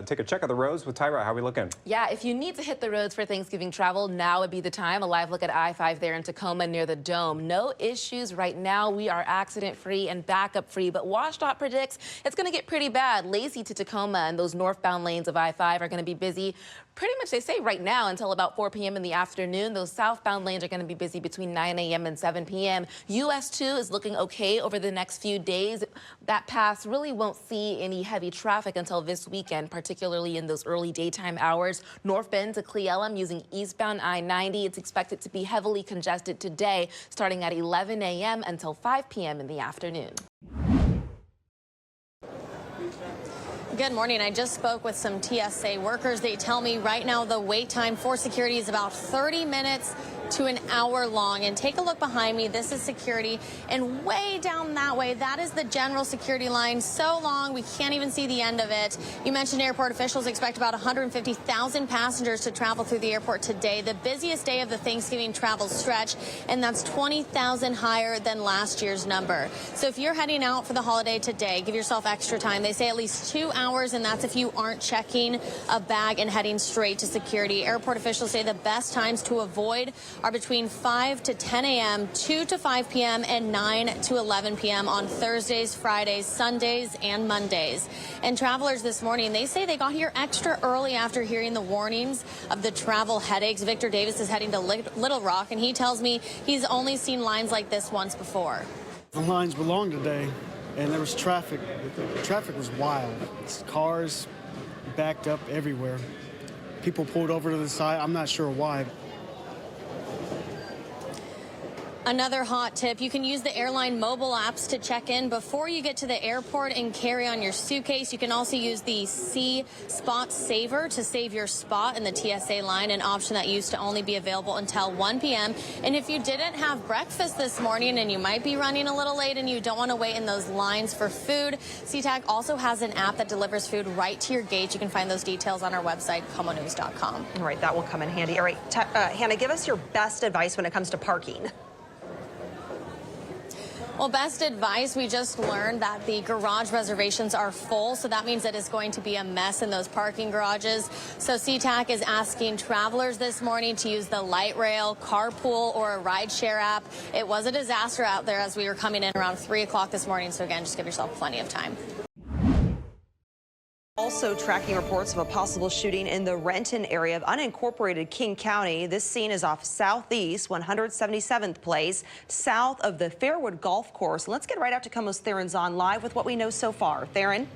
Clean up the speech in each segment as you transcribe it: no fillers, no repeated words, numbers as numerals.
Take a check of the roads with Tyra. How are we looking? Yeah, if you need to hit the roads for Thanksgiving travel, now would be the time. A live look at I-5 there in Tacoma near the Dome. No issues right now. We are accident-free and backup-free, but WashDOT predicts it's going to get pretty bad. Lacey to Tacoma and those northbound lanes of I-5 are going to be busy pretty much, they say, right now until about 4 p.m. in the afternoon. Those southbound lanes are going to be busy between 9 a.m. and 7 p.m. US 2 is looking okay over the next few days. That pass really won't see any heavy traffic until this weekend, particularly in those early daytime hours. North Bend to Cle Elum using eastbound I-90. It's expected to be heavily congested today, starting at 11 a.m. until 5 p.m. in the afternoon. Good morning. I just spoke with some TSA workers. They tell me right now the wait time for security is about 30 minutes to an hour long. And take a look behind me. This is security. And way down that way, that is the general security line. So long, we can't even see the end of it. You mentioned airport officials expect about 150,000 passengers to travel through the airport today, the busiest day of the Thanksgiving travel stretch, and that's 20,000 higher than last year's number. So if you're heading out for the holiday today, give yourself extra time. They say at least 2 hours, and that's if you aren't checking a bag and heading straight to security. Airport officials say the best times to avoid are between 5 to 10 a.m., 2 to 5 p.m., and 9 to 11 p.m. on Thursdays, Fridays, Sundays, and Mondays. And travelers this morning, they say they got here extra early after hearing the warnings of the travel headaches. Victor Davis is heading to Little Rock, and he tells me he's only seen lines like this once before. The lines were long today, and there was traffic. The traffic was wild. Cars backed up everywhere. People pulled over to the side. I'm not sure why. Another hot tip, you can use the airline mobile apps to check in before you get to the airport and carry on your suitcase. You can also use the C Spot Saver to save your spot in the TSA line, an option that used to only be available until 1 p.m. And if you didn't have breakfast this morning and you might be running a little late and you don't want to wait in those lines for food, SeaTac also has an app that delivers food right to your gate. You can find those details on our website, KOMOnews.com. All right, that will come in handy. All right, Hannah, give us your best advice when it comes to parking. Well, best advice, we just learned that the garage reservations are full, so that means that it's going to be a mess in those parking garages. So SeaTac is asking travelers this morning to use the light rail, carpool, or a rideshare app. It was a disaster out there as we were coming in around 3 o'clock this morning, so again, just give yourself plenty of time. Also tracking reports of a possible shooting in the Renton area of unincorporated King County. This scene is off Southeast 177th Place, south of the Fairwood Golf Course. Let's get right out to KOMO's Theron Zahn live with what we know so far. Theron?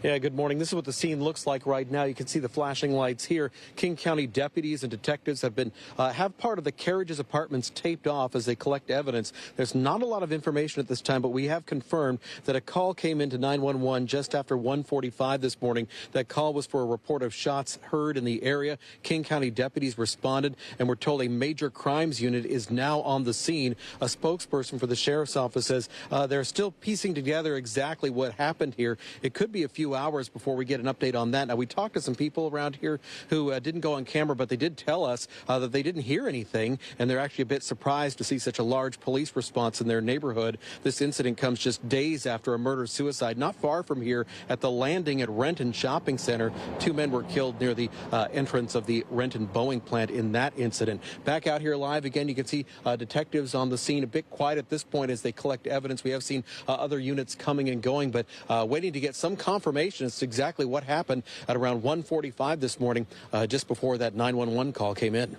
Yeah, good morning. This is what the scene looks like right now. You can see the flashing lights here. King County deputies and detectives have part of the Carriages apartments taped off as they collect evidence. There's not a lot of information at this time, but we have confirmed that a call came into 911 just after 1:45 this morning. That call was for a report of shots heard in the area. King County deputies responded and were told a major crimes unit is now on the scene. A spokesperson for the sheriff's office says they're still piecing together exactly what happened here. It could be a few hours before we get an update on that. Now, we talked to some people around here who didn't go on camera, but they did tell us that they didn't hear anything, and they're actually a bit surprised to see such a large police response in their neighborhood. This incident comes just days after a murder-suicide not far from here at the landing at Renton Shopping Center. 2 men were killed near the entrance of the Renton Boeing plant in that incident. Back out here live again, you can see detectives on the scene, a bit quiet at this point as they collect evidence. We have seen other units coming and going, but waiting to get some confirmation as to exactly what happened at around 1:45 this morning, just before that 911 call came in.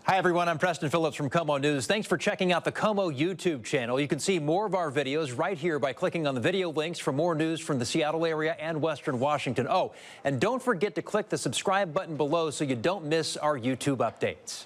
Hi, everyone. I'm Preston Phillips from KOMO News. Thanks for checking out the KOMO YouTube channel. You can see more of our videos right here by clicking on the video links for more news from the Seattle area and Western Washington. Oh, and don't forget to click the subscribe button below so you don't miss our YouTube updates.